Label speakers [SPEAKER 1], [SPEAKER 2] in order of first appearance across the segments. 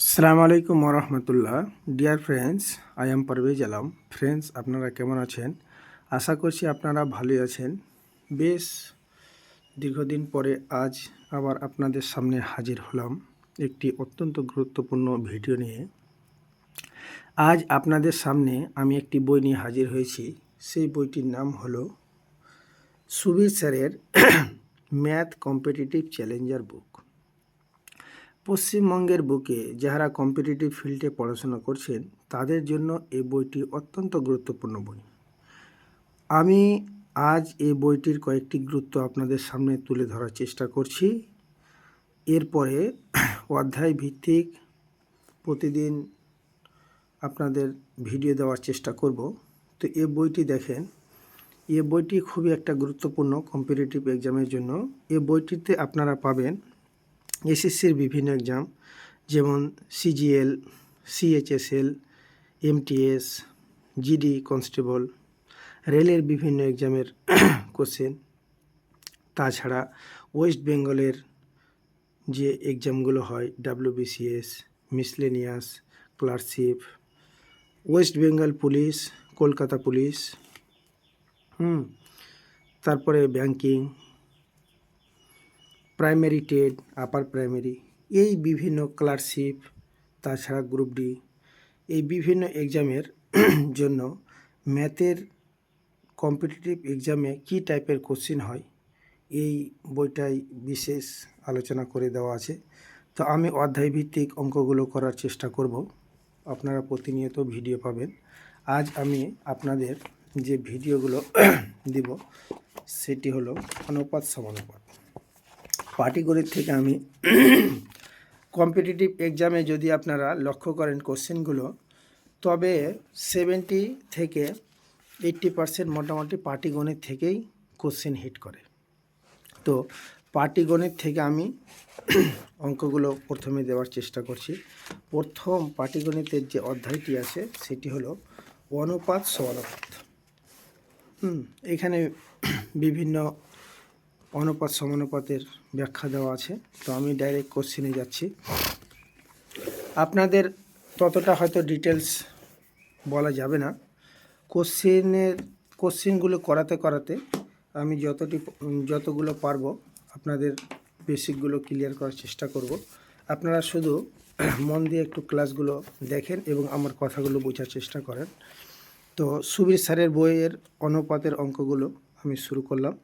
[SPEAKER 1] আসসালামু আলাইকুম ওরহমতুল্লাহ। Dear friends, I am Parvez Alam. Friends, আপনারা কেমন আছেন? আশা করছি আপনারা ভালোই আছেন। বেশ দীর্ঘদিন পরে আজ আবার আপনাদের সামনে হাজির হলাম একটি অত্যন্ত গুরুত্বপূর্ণ ভিডিও নিয়ে। আজ আপনাদের সামনে আমি একটি বই নিয়ে হাজির হয়েছি। সেই বইটির নাম হলো সুবীর স্যারের ম্যাথ কম্পিটিটিভ চ্যালেঞ্জার বুক। পশ্চিমবঙ্গের বুকে যারা কম্পিটিটিভ ফিল্ডে পড়াশোনা করছেন তাদের জন্য এই বইটি অত্যন্ত গুরুত্বপূর্ণ বই। আমি আজ এই বইটির কয়েকটি গুরুত্ব আপনাদের সামনে তুলে ধরার চেষ্টা করছি। এরপরে অধ্যায় ভিত্তিক প্রতিদিন আপনাদের ভিডিও দেওয়ার চেষ্টা করব। তো এই বইটি দেখেন, এই বইটি খুবই একটা গুরুত্বপূর্ণ কম্পিটিটিভ এক্সামের জন্য। এই বইটিতে আপনারা পাবেন এসএসসির বিভিন্ন এক্সাম, যেমন CGL, CHSL, MTS, GD constable, রেলের বিভিন্ন এক্সামের কোশ্চেন। তাছাড়া ওয়েস্ট বেঙ্গলের যে এক্সামগুলো হয়, WBCS, miscellaneous, clerkship, west Bengal police, Kolkata police, তারপরে banking, primary TET, upper primary, এই বিভিন্ন ক্লার্কশিপ, তাছাড়া গ্রুপ ডি, এই বিভিন্ন এক্সামের জন্য ম্যাথের কম্পিটিটিভ এক্সামে কী টাইপের কোশ্চেন হয় এই বইটাই বিশেষ আলোচনা করে দেওয়া আছে। তো আমি অধ্যায়ভিত্তিক অঙ্কগুলো করার চেষ্টা করব। আপনারা প্রতিনিয়ত ভিডিও পাবেন। আজ আমি আপনাদের যে ভিডিওগুলো দিব সেটি হলো অনুপাত সমানুপাত। পাটিগণিত থেকে আমি কম্পিটিটিভ এক্সামে যদি আপনারা লক্ষ্য করেন কোশ্চেনগুলো, তবে 70 থেকে 80% মোটামুটি পাটিগণিত থেকেই কোশ্চেন হিট করে। তো পাটিগণিত থেকে আমি অঙ্কগুলো প্রথমে দেওয়ার চেষ্টা করছি। প্রথম পাটিগণিতের যে অধ্যায়টি আছে সেটি হলো অনুপাত সমানুপাত। এখানে বিভিন্ন অনুপাত সমানুপাতের ব্যাখ্যা দেওয়া আছে। তো আমি ডাইরেক্ট কোশ্চেনে যাচ্ছি। আপনাদের ততটা হয়তো ডিটেলস বলা যাবে না। কোশ্চেনগুলো করাতে করাতে আমি যতগুলো পারবো আপনাদের বেসিকগুলো ক্লিয়ার করার চেষ্টা করব। আপনারা শুধু মন দিয়ে একটু ক্লাসগুলো দেখেন এবং আমার কথাগুলো বোঝার চেষ্টা করেন। তো সুবীর স্যারের বইয়ের অনুপাতের অঙ্কগুলো আমি শুরু করলাম।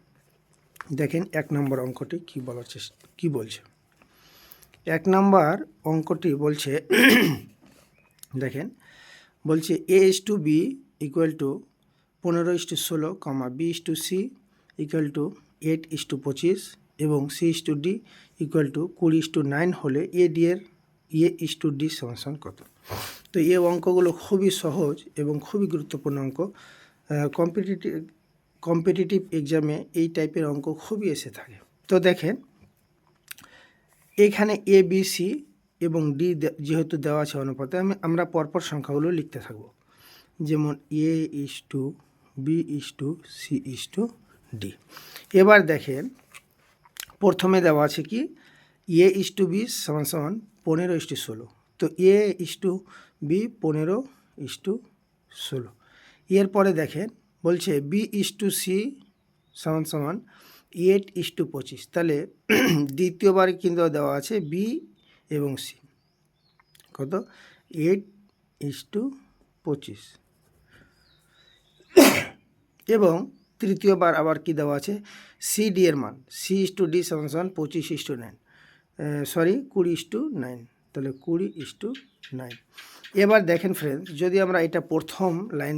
[SPEAKER 1] দেখেন 1 নম্বর অঙ্কটি কী বলছে। 1 নম্বর অঙ্কটি বলছে দেখেন, বলছে A/B equal to 15:16, B/C equal to 8:25 এবং C/D ইকুয়াল টু 20:9 হলে A/D সমান কত? তো এই অঙ্কগুলো খুবই সহজ এবং খুবই গুরুত্বপূর্ণ অঙ্ক। কম্পিটিটিভ এক্সামে এই টাইপের অঙ্ক খুবই এসে থাকে। তো দেখেন, এখানে ABC এবং D যেহেতু দেওয়া আছে অনুপাতে, আমরা পরপর সংখ্যাগুলো লিখতে থাকব। যেমন A/B/C/D। এবার দেখেন, প্রথমে দেওয়া আছে কি A/B সমান 15:16। তো A/B 15:16। এরপরে দেখেন বলছে B/C সমান 8:25। তাহলে দ্বিতীয়বার কিন্তু দেওয়া আছে B এবং C কত 8:25 এবং তৃতীয়বার আবার কি দেওয়া আছে CD এর মান C/D সমান 25:9 20:9। তাহলে 20:9। এবার দেখেন ফ্রেন্ডস, যদি আমরা এটা প্রথম লাইন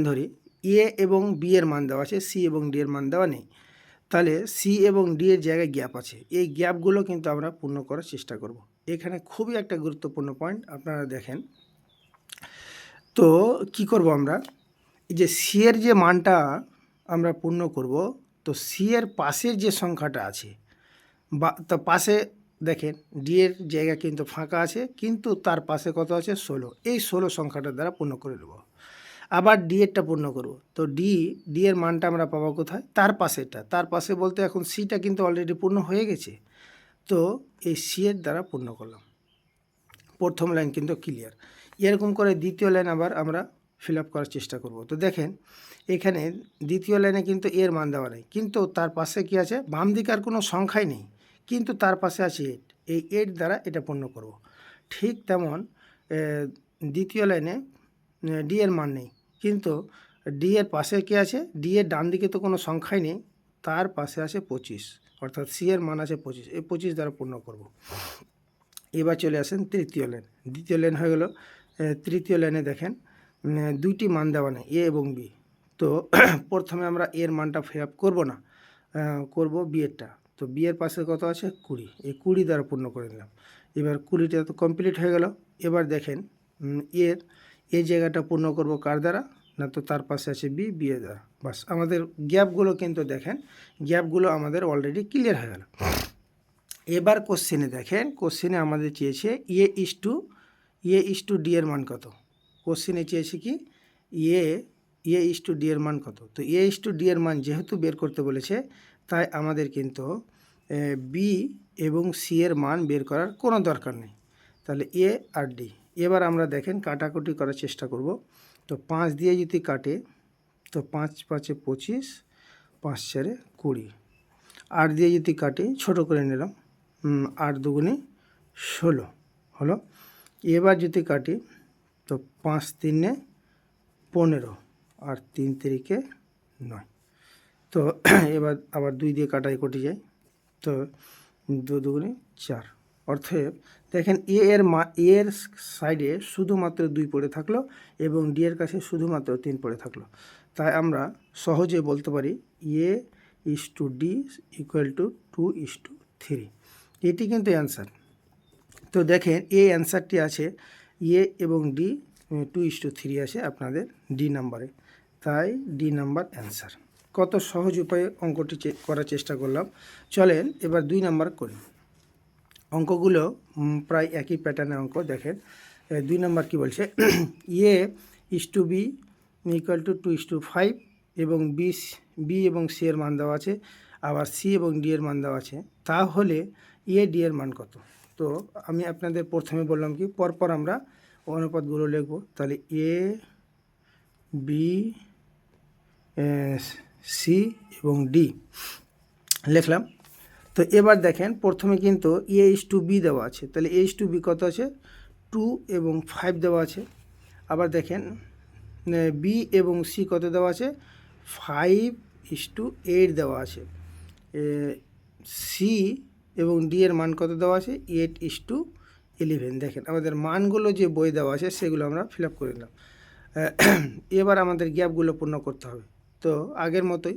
[SPEAKER 1] ধরি, A এবং B এর মান দেওয়া আছে, C এবং D এর মান দেওয়া নেই। তাহলে C এবং D এর জায়গায় গ্যাপ আছে। এই গ্যাপগুলো কিন্তু আমরা পূর্ণ করার চেষ্টা করব। এখানে খুবই একটা গুরুত্বপূর্ণ পয়েন্ট, আপনারা দেখেন। তো কি করব আমরা, এই যে C এর যে মানটা আমরা পূর্ণ করব, তো C এর পাশের যে সংখ্যাটা আছে তো পাশে দেখেন D এর জায়গা কিন্তু ফাঁকা আছে, কিন্তু তার পাশে কত আছে 16। এই 16 সংখ্যাটার দ্বারা পূর্ণ করে দেবো। আবার D এরটা পূর্ণ করব। তো D এর মানটা আমরা পাবো কোথায়, তার পাশে বলতে এখন Cটা কিন্তু অলরেডি পূর্ণ হয়ে গেছে। তো এই সি এর দ্বারা পূর্ণ করলাম। প্রথম লাইন কিন্তু ক্লিয়ার। এরকম করে দ্বিতীয় লাইন আবার আমরা ফিল আপ করার চেষ্টা করব। তো দেখেন এখানে দ্বিতীয় লাইনে কিন্তু এর মান দেওয়া নেই, কিন্তু তার পাশে কি আছে, বাম দিকে আর কোনো সংখ্যাই নেই, কিন্তু তার পাশে আছে 8। এই 8 দ্বারা এটা পূর্ণ করব। ঠিক তেমন দ্বিতীয় লাইনে ডি এর মান নেই, কিন্তু ডি এর পাশে কি আছে, ডি এর ডান দিকে তো কোনো সংখ্যাই নেই, তার পাশে আছে 25, অর্থাৎ সি এর মান আছে 25। এই 25 দ্বারা পূর্ণ করব। এবার চলে আসেন তৃতীয় লাইন। দ্বিতীয় লাইন হয়ে গেল। তৃতীয় লাইনে দেখেন দুইটি মান দেওয়া নেই, এ এবং বি। তো প্রথমে আমরা এর মানটা ফিল আপ করবো না, করব বি এরটা। তো বি এর পাশে কত আছে, 20। এই 20 দ্বারা পূর্ণ করে নিলাম। এবার 20টা তো কমপ্লিট হয়ে গেল। এবার দেখেন এর এই জায়গাটা পূর্ণ করব কার দ্বারা, না তো তার পাশে আছে বি, বি এর দ্বারা। বাস, আমাদের গ্যাপগুলো কিন্তু দেখেন, গ্যাপগুলো আমাদের অলরেডি ক্লিয়ার হয়ে গেল। এবার কোশ্চেনে দেখেন, কোশ্চেনে আমাদের চেয়েছে এ ইস টু ডি এর মান কত। কোশ্চেনে চেয়েছে কি এ ইস টু ডি এর মান কত। তো এ ইস টু ডি এর মান যেহেতু বের করতে বলেছে, তাই আমাদের কিন্তু বি এবং সি এর মান বের করার কোনো দরকার নেই। তাহলে এ আর ডি। এবার আমরা দেখেন কাটাকুটি করার চেষ্টা করব। তো 5 দিয়ে যদি কাটে, তো 5 5 25, 5 4 20। 8 দিয়ে যদি কাটে, ছোট করে নিলাম, 8 দুগুণে 16 হলো। এবার যদি কাটি, তো 5 3 15 আর 3 3 9। তো এবার আবার 2 দিয়ে কাটাই কটে যায়, তো 2 দুগুণে 4। অর্থাৎ দেখেন এর সাইডে শুধুমাত্র 2 পড়ে থাকলো এবং ডি এর কাছে শুধুমাত্র 3 পড়ে থাকলো। তাই আমরা সহজে বলতে পারি এ is two D equal to 2:3। এটি কিন্তু অ্যান্সার। তো দেখেন এই অ্যান্সারটি আছে এ এবং ডি 2:3 আছে আপনাদের ডি নাম্বারে, তাই ডি নাম্বার অ্যান্সার। কত সহজ উপায়ে অঙ্কটি করার চেষ্টা করলাম। চলেন এবার 2 নাম্বার করি। অঙ্কগুলো প্রায় একই প্যাটার্নের অঙ্ক। দেখেন 2 নাম্বার কি বলছে, এ is to B equal to 2:5 এবং বি এবং সি এর মান দেওয়া আছে, আবার সি এবং ডি এর মান দেওয়া আছে। তাহলে এ ডি এর মান কত। তো আমি আপনাদের প্রথমে বললাম কি, পরপর আমরা অনুপাতগুলো লিখব। তাহলে এ বি সি এবং ডি লিখলাম। তো এবার দেখেন প্রথমে কিন্তু এ ইস টু বি দেওয়া আছে, তাহলে এ ইস টু বি কত আছে, 2 এবং 5 দেওয়া আছে। আবার দেখেন বি এবং সি কত দেওয়া আছে, 5:8 দেওয়া আছে। সি এবং ডি এর মান কত দেওয়া আছে, 8:11। দেখেন আমাদের মানগুলো যে বই দেওয়া আছে সেগুলো আমরা ফিল আপ করে নিলাম। এবার আমাদের গ্যাপগুলো পূর্ণ করতে হবে। তো আগের মতোই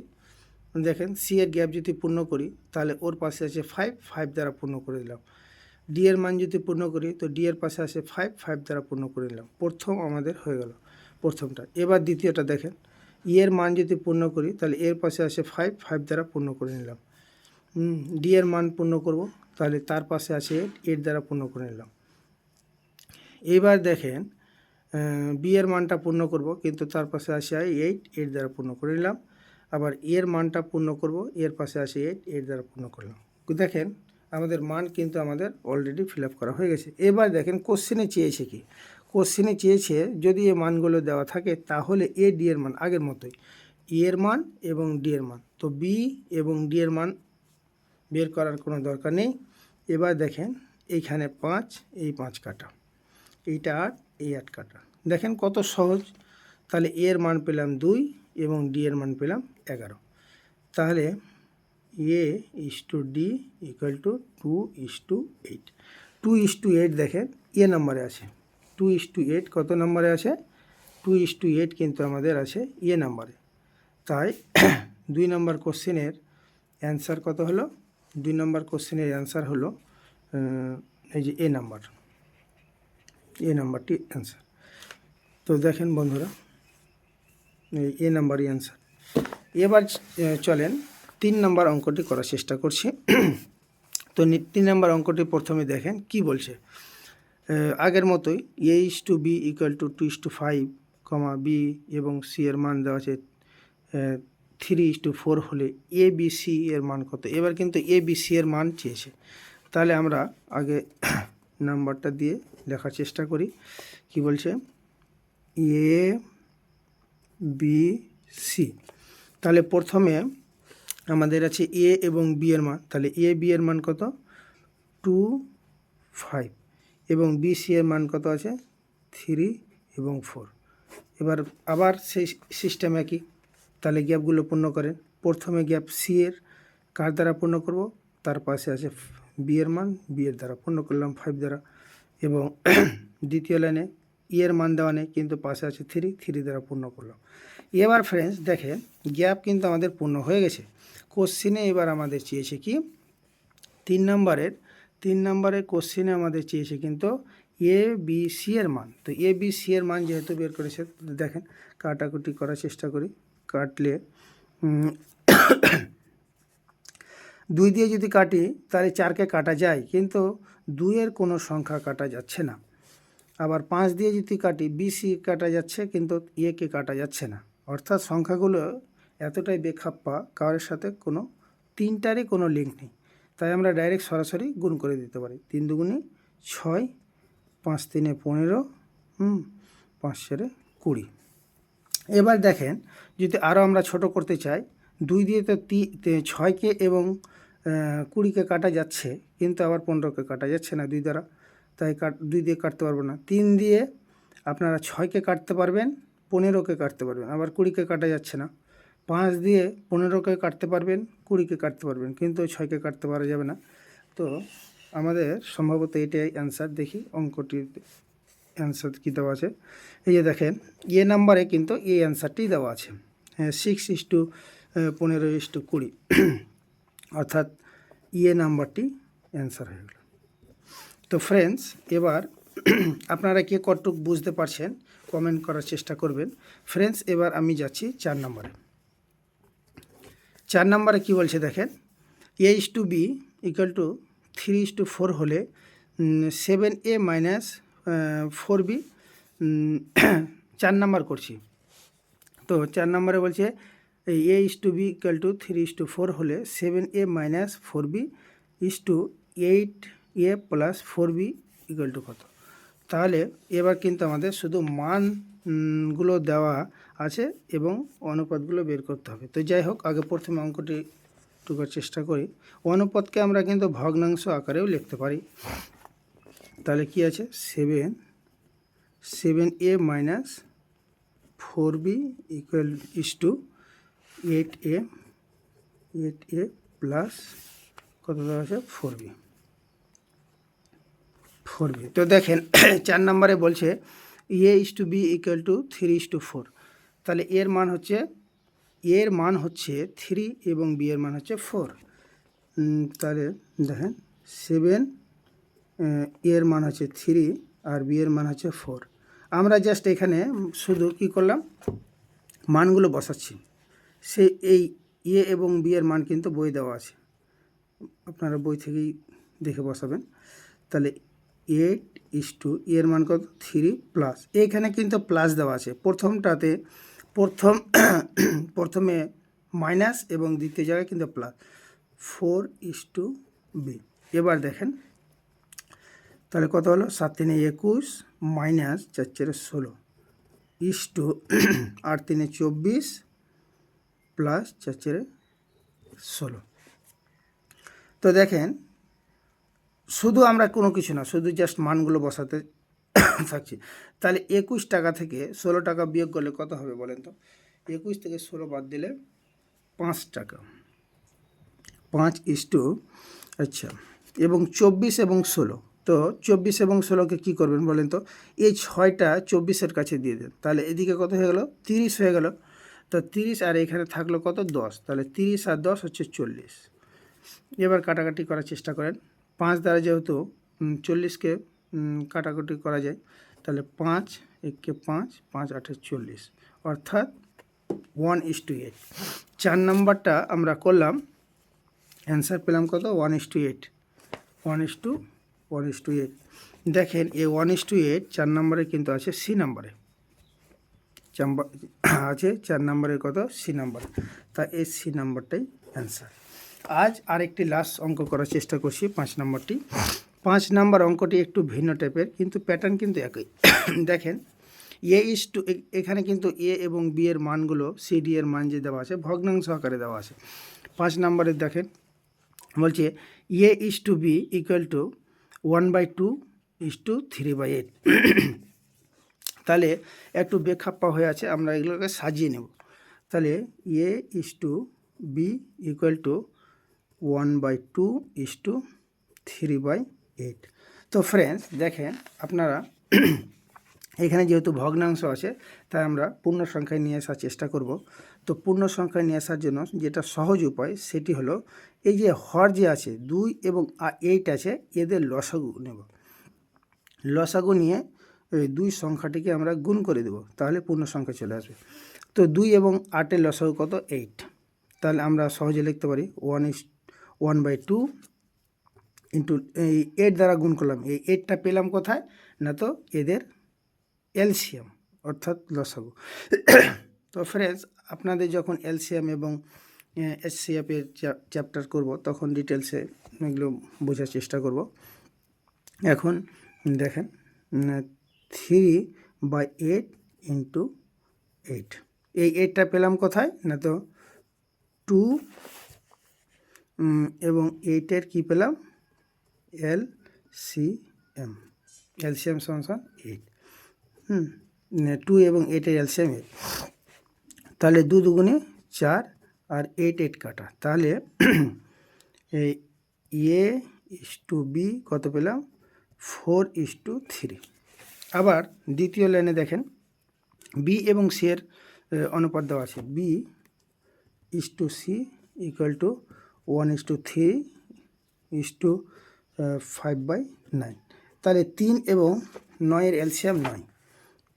[SPEAKER 1] দেখেন সি এর গ্যাপ যদি পূর্ণ করি, তাহলে ওর পাশে আছে 5 দ্বারা পূর্ণ করে দিলাম। ডি এর মান যদি পূর্ণ করি, তো ডি এর পাশে আছে 5 দ্বারা পূর্ণ করে দিলাম। প্রথম আমাদের হয়ে গেল প্রথমটা। এবার দ্বিতীয়টা দেখেন, এর মান যদি পূর্ণ করি, তাহলে এর পাশে আছে 5 দ্বারা পূর্ণ করে নিলাম। ডি এর মান পূর্ণ করব, তাহলে তার পাশে আছে 8 দ্বারা পূর্ণ করে নিলাম। এবার দেখেন বি এর মানটা পূর্ণ করব, কিন্তু তার পাশে আসে 8 দ্বারা পূর্ণ করে নিলাম। আবার এর মানটা পূর্ণ করব, এর পাশে আসে 8 দ্বারা পূর্ণ করলাম। দেখেন আমাদের মান কিন্তু আমাদের অলরেডি ফিল আপ করা হয়ে গেছে। এবার দেখেন কোশ্চেনে চেয়েছে কি, কোশ্চেনে চেয়েছে যদি এই মানগুলো দেওয়া থাকে, তাহলে এ ডি এর মান আগের মতোই, ই এর মান এবং ডি এর মান। তো বি এবং ডি এর মান বের করার কোনো দরকার নেই। এবার দেখেন এইখানে 5, এই 5 কাটা, এইটা 8, এই 8 কাটা। দেখেন কত সহজ। তাহলে এর মান পেলাম 2 এবং ডি এর মান পেলাম 11। তাহলে এ is two D equal to 2:8। 2:8 দেখেন এ নাম্বারে আছে। 2:8 কত নাম্বারে আছে, 2:8 কিন্তু আমাদের আছে এ নাম্বারে। তাই 2 নম্বর কোশ্চেনের অ্যান্সার কত হলো, 2 নম্বর কোশ্চেনের অ্যান্সার হলো এই যে এ নাম্বারটি অ্যান্সার। তো দেখেন বন্ধুরা, এ নাম্বারই অ্যান্সার। এবার চলেন 3 নম্বর অঙ্কটি করার চেষ্টা করছি। তো 3 নম্বর অঙ্কটি প্রথমে দেখেন কি বলছে, আগের মতোই A is to B equal to 2:5, B এবং সি এর মান দেওয়া আছে 3:4 হলে এ বি সি এর মান কত। এবার কিন্তু এ বি সি এর মান চেয়েছে, তাহলে আমরা আগে নাম্বারটা দিয়ে লেখার চেষ্টা করি। কি বলছে? A B C. তাহলে প্রথমে আমাদের আছে এ এবং বি এর মান। তাহলে এ বি এর মান কত? 2, 5 এবং বি সি এর মান কত আছে? 3 এবং 4। এবার আবার সেই সিস্টেম একই। তাহলে গ্যাপগুলো পূর্ণ করেন। প্রথমে গ্যাপ সি এর কার দ্বারা পূর্ণ করব? তার পাশে আছে বি এর মান, বি এর দ্বারা পূর্ণ করলাম 5 দ্বারা। এবং দ্বিতীয় লাইনে ই এর মান দেওয়া নেই, কিন্তু পাশে আছে 3 দ্বারা পূর্ণ করলাম। এবার ফ্রেন্ডস দেখেন গ্যাপ কিন্তু আমাদের পূর্ণ হয়ে গেছে। কোশ্চিনে এবার আমাদের চেয়েছে কি? 3 নম্বরের কোশ্চিনে আমাদের চেয়েছে কিন্তু এ বি সি এর মান। তো এ বি সি এর মান যেহেতু বের করেছে, দেখেন কাটাকুটি করার চেষ্টা করি। কাটলে 2 দিয়ে যদি কাটি তাহলে 4কে কাটা যায়, কিন্তু 2 এর কোনো সংখ্যা কাটা যাচ্ছে না। আবার 5 দিয়ে যদি কাটি বি সি কাটা যাচ্ছে, কিন্তু একে কাটা যাচ্ছে না। অর্থাৎ সংখ্যাগুলো এতটাই বেখাপ্পা, কারোর সাথে কোনো তিনটারই কোনো লিঙ্ক নেই। তাই আমরা ডাইরেক্ট সরাসরি গুণ করে দিতে পারি। 3 দুগুণে 6, 5 3 15, 5 4 20। এবার দেখেন যদি আরও আমরা ছোট করতে চাই, 2 দিয়ে তো 6কে এবং 20কে কাটা যাচ্ছে, কিন্তু আবার 15কে কাটা যাচ্ছে না 2 দ্বারা। তাই 2 দিয়ে কাটতে পারবো না। 3 দিয়ে আপনারা 6কে কাটতে পারবেন, 15কে কাটতে পারবেন, আবার 20কে কাটা যাচ্ছে না। 5 দিয়ে 15কে কাটতে পারবেন, 20কে কাটতে পারবেন, কিন্তু 6কে কাটতে পারা যাবে না। তো আমাদের সম্ভবত এটাই অ্যান্সার। দেখি অঙ্কটির অ্যান্সার কী দেওয়া আছে। এই যে দেখেন এ নাম্বারে কিন্তু এই অ্যান্সারটি দেওয়া আছে। হ্যাঁ, 6:15:20, অর্থাৎ এ নাম্বারটি অ্যান্সার হয়ে গেল। তো ফ্রেন্ডস এবার আপনারা কে কতটুকু বুঝতে পারছেন কমেন্ট করার চেষ্টা করবেন। ফ্রেন্ডস এবার আমি যাচ্ছি 4 নম্বরে। 4 নম্বরে কী বলছে দেখেন, a:b = 3:4 হলে 7a - 4b। 4 নাম্বার করছি। তো 4 নম্বরে বলছে a:b = 3:4 হলে 7a - 4b = 8a + 4b = কত? তাহলে এবার কিন্তু আমাদের শুধু মানগুলো দেওয়া আছে এবং অনুপাতগুলো বের করতে হবে। তো যাই হোক, আগে প্রথমে অঙ্কটি টুকার চেষ্টা করি। অনুপাতকে আমরা কিন্তু ভগ্নাংশ আকারেও লিখতে পারি। তাহলে কি আছে? 7a - 4b = 8a প্লাস কত দেওয়া আছে? 4b। তো দেখেন 4 নম্বরে বলছে a:b = 3:4। তাহলে এর মান হচ্ছে 3 এবং বি এর মান হচ্ছে 4। তাহলে দেখেন 7 এর মান হচ্ছে 3 আর বি এর মান হচ্ছে 4। আমরা জাস্ট এখানে শুধু কি করলাম? মানগুলো বসাচ্ছি। এই এ এবং বি এর মান কিন্তু বই দেওয়া আছে, আপনারা বই থেকেই দেখে বসাবেন। তাহলে 8 এর মান কত? 3 প্লাস, এখানে কিন্তু প্লাস দেওয়া আছে। প্রথমে মাইনাস এবং দ্বিতীয় জায়গায় কিন্তু প্লাস। 4:b। এবার দেখেন তাহলে কত হলো? 7 3 21 মাইনাস 4 4 16 8 3 24 প্লাস 4 4 16। তো দেখেন শুধু আমরা কোনো কিছু না, শুধু জাস্ট মানগুলো বসাতে থাকছি। তাহলে 21 টাকা থেকে 16 টাকা বিয়োগ করলে কত হবে বলেন তো? 21 থেকে 16 বাদ দিলে 5 টাকা। 5 আচ্ছা, এবং 24 এবং 16। তো 24 এবং 16কে কী করবেন বলেন তো? এই 6টা 24-এর কাছে দিয়ে দেন। তাহলে এদিকে কত হয়ে গেল? 30 হয়ে গেল। তো 30 আর এখানে থাকলো কত? 10। তাহলে 30 আর 10 হচ্ছে 40। এবার কাটাকাটি করার চেষ্টা করেন। 5 দ্বারা যেহেতু 40কে কাটাকুটি করা যায়, তাহলে 5 1 5 5 8 40, অর্থাৎ 1:8। 4 নাম্বারটা আমরা করলাম, অ্যান্সার পেলাম কত? 1:8। 1:8। দেখেন এই 1:8 4 নম্বরে কিন্তু আছে সি নাম্বারে, আছে 4 নম্বরের কত? C number. তা এই সি নাম্বারটাই অ্যান্সার। আজ আরেকটি লাস্ট অঙ্ক করার চেষ্টা করছি, 5 নম্বরটি। 5 নম্বর অঙ্কটি একটু ভিন্ন টাইপের, কিন্তু প্যাটার্ন কিন্তু একই। দেখেন এখানে কিন্তু এ এবং বি এর মানগুলো সিডি এর মান যে দেওয়া আছে ভগ্নাংশ আকারে দেওয়া আছে। 5 নম্বরে দেখেন বলছে a/b ইকুয়াল টু 1/2:3/8। তাহলে একটু বেখাপ্পা হয়ে আছে, আমরা এগুলোকে সাজিয়ে নেব। তাহলে a/b ইকুয়াল টু 1/2:3/8। তো ফ্রেন্ডস দেখেন আপনারা এখানে যেহেতু ভগ্নাংশ আছে তাই আমরা পূর্ণ সংখ্যায় নিয়ে আসার চেষ্টা করব। তো পূর্ণ সংখ্যায় নিয়ে আসার জন্য যেটা সহজ উপায় সেটি হলো এই যে হর যে আছে 2 এবং 8 আছে, এদের লসাগু নেব। লসাগু নিয়ে এই 2 সংখ্যাটিকে আমরা গুণ করে দেব, তাহলে পূর্ণ সংখ্যা চলে আসবে। তো 2 এবং 8-এর লসাগু কত? 8। তাহলে আমরা সহজে লিখতে পারি 1/2 ইন্টু এই 8 দ্বারা গুণ করলাম। এই 8টা পেলাম কোথায়? না তো এদের এলসিএম অর্থাৎ লসাগু। তো ফ্রেন্ডস আপনাদের যখন এলসিএম এবং এসসিএফের চ্যাপ্টার করব তখন ডিটেলসে এগুলো বোঝার চেষ্টা করব। এখন দেখেন 3/8 ইন্টু 8, এই 8টা পেলাম কোথায়? না তো 2 এবং 8-এর কী পেলাম? এলসিএম। এলসিএম সমান 8। 2 এবং 8-এর এলসিএম 8। তাহলে 2 দুগুণে 4 আর 8 কাটা, তাহলে এই a/b কত পেলাম? 4:3। আবার দ্বিতীয় লাইনে দেখেন বি এবং সি এর অনুপাত দেওয়া আছে। b/c equal to 1:3:5/9। তাহলে 3 এবং 9-এর এলসিএম 9,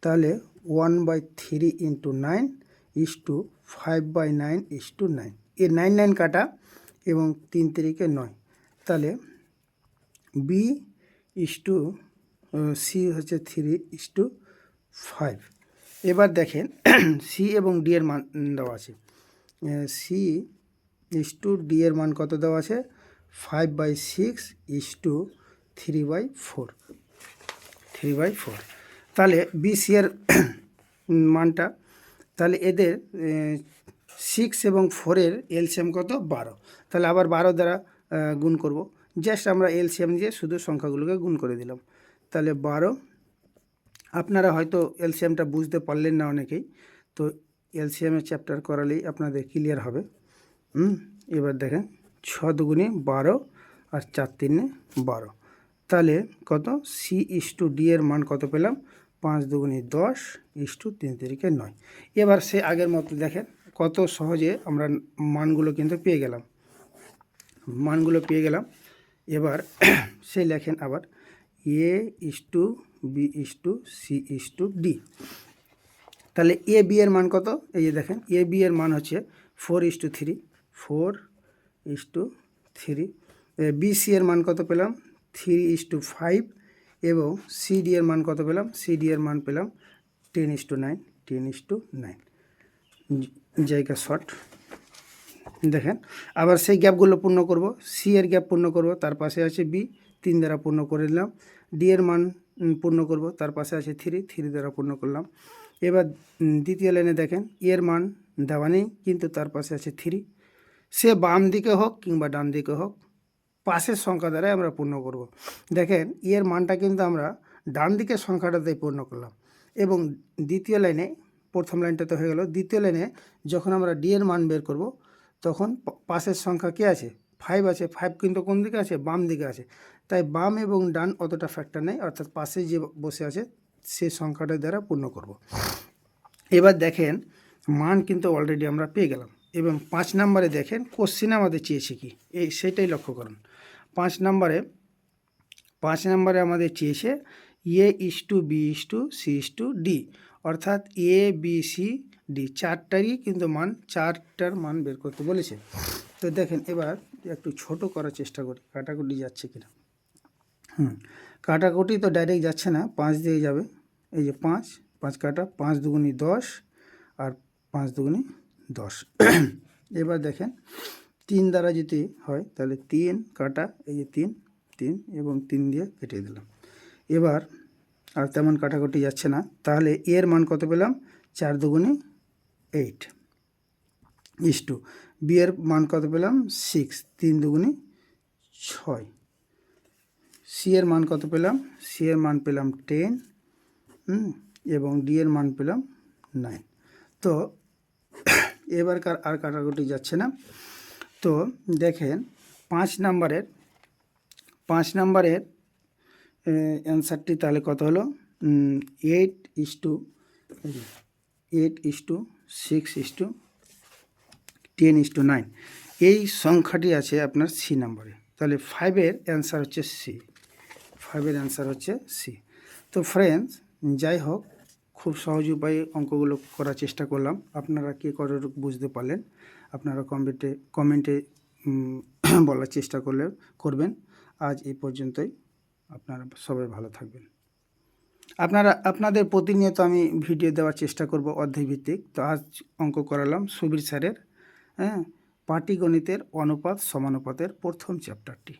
[SPEAKER 1] তাহলে 1/3 ইন্টু 9 5/9:9। এর 9 9 কাটা এবং 3 3-কে 9, তাহলে b/c হচ্ছে 3:5। এবার দেখেন সি এবং ডি এর মান দেওয়া আছে। c/d এর মান কত দেওয়া আছে? 5/6:3/4। তাহলে বিসি এর মানটা, তাহলে এদের 6 এবং 4-এর এলসিএম কত? 12। তাহলে আবার 12 দ্বারা গুণ করব। জাস্ট আমরা এলসিএম দিয়ে শুধু সংখ্যাগুলোকে গুণ করে দিলাম। তাহলে 12। আপনারা হয়তো এলসিএমটা বুঝতে পারলেন না অনেকেই, তো এলসিএমের চ্যাপ্টার করালেই আপনাদের ক্লিয়ার হবে। এবার দেখেন 6 দুগুণে 12 আর 4 3-এ 12। তাহলে কত? c/d এর মান কত পেলাম? 5 দুগুণে 10 3 3-কে 9। এবার সে আগের মতো দেখেন কত সহজে আমরা মানগুলো কিন্তু পেয়ে গেলাম। এবার সে লেখেন আবার a/b/c/d। তাহলে এ বি এর মান কত? এই যে দেখেন এ বি এর মান হচ্ছে 4:3 বিসি এর মান কত পেলাম? 3:5 এবং সিডি এর মান কত পেলাম? সিডি এর মান পেলাম 10:9। জায়গা শর্ট। দেখেন আবার সেই গ্যাপগুলো পূর্ণ করব। সি এর গ্যাপ পূর্ণ করব, তার পাশে আছে বি, 3 দ্বারা পূর্ণ করে দিলাম। ডি এর মান পূর্ণ করব, তার পাশে আছে 3 দ্বারা পূর্ণ করলাম। এবার দ্বিতীয় লাইনে দেখেন এর মান দেওয়া নেই, কিন্তু তার পাশে আছে 3। সে বাম দিকে হোক কিংবা ডান দিকে হোক, পাশের সংখ্যা দ্বারাই আমরা পূর্ণ করব। দেখেন এর মানটা কিন্তু আমরা ডান দিকের সংখ্যাটাতেই পূর্ণ করলাম। এবং দ্বিতীয় লাইনে, প্রথম লাইনটা তো হয়ে গেল, দ্বিতীয় লাইনে যখন আমরা ডি এর মান বের করব তখন পাশের সংখ্যা কে আছে? 5 আছে। 5 কিন্তু কোন দিকে আছে? বাম দিকে আছে। তাই বাম এবং ডান অতটা ফ্যাক্টর নেই, অর্থাৎ পাশে যে বসে আছে সেই সংখ্যাটা দ্বারা পূর্ণ করব। এবার দেখেন মান কিন্তু অলরেডি আমরা পেয়ে গেলাম। এবং 5 নম্বরে দেখেন কোশ্চেন আমাদের চেয়েছে কি, সেটাই লক্ষ্য করুন। 5 নম্বরে আমাদের চেয়েছে a/b/c/d, অর্থাৎ a/b/c/d 4টারই কিন্তু মান, 4টার মান বের করতে বলেছে। তো দেখেন এবার একটু ছোট করার চেষ্টা করি, কাটাকুটি যাচ্ছে কিনা। কাটাকুটি তো ডাইরেক্ট যাচ্ছে না, 5 দিয়ে যাবে। এই যে 5 কাটা, 5 দুগুণে 10 আর 5 দুগুণে 10। এবার দেখেন 3 দ্বারা যদি হয় তাহলে 3 কাটা, এই যে 3 3 এবং 3 দিয়ে কেটে দিলাম। এবার আর তেমন কাটাকুটি যাচ্ছে না, তাহলে এর মান কত পেলাম? 4 দুগুণে 8 ইস্টু বি এর মান কত পেলাম? 6 3 দুগুণে 6। সি এর মান কত পেলাম? সি এর মান পেলাম 10 এবং ডি এর মান পেলাম 9। তো এবার আর কাটাকুটি যাচ্ছে না। তো দেখেন 5 নাম্বারের অ্যান্সারটি তাহলে কত হলো? 8:6:10:9 এই সংখ্যাটি আছে আপনার সি নাম্বারে। তাহলে 5-এর অ্যান্সার হচ্ছে সি। 5-এর অ্যান্সার হচ্ছে সি। তো ফ্রেন্ডস, যাই হোক, খুব সহজ উপায়ে অঙ্কগুলো করার চেষ্টা করলাম। আপনারা কে কতটুকু বুঝতে পারলেন আপনারা কমেন্টে বলার চেষ্টা করবেন। আজ এই পর্যন্তই। আপনারা সবাই ভালো থাকবেন। আপনাদের প্রতিনিয়ত আমি ভিডিও দেওয়ার চেষ্টা করব অধ্যায়ভিত্তিক। তো আজ অঙ্ক করালাম সুবীর স্যারের পাটিগণিতের অনুপাত সমানুপাতের প্রথম চ্যাপ্টারটি।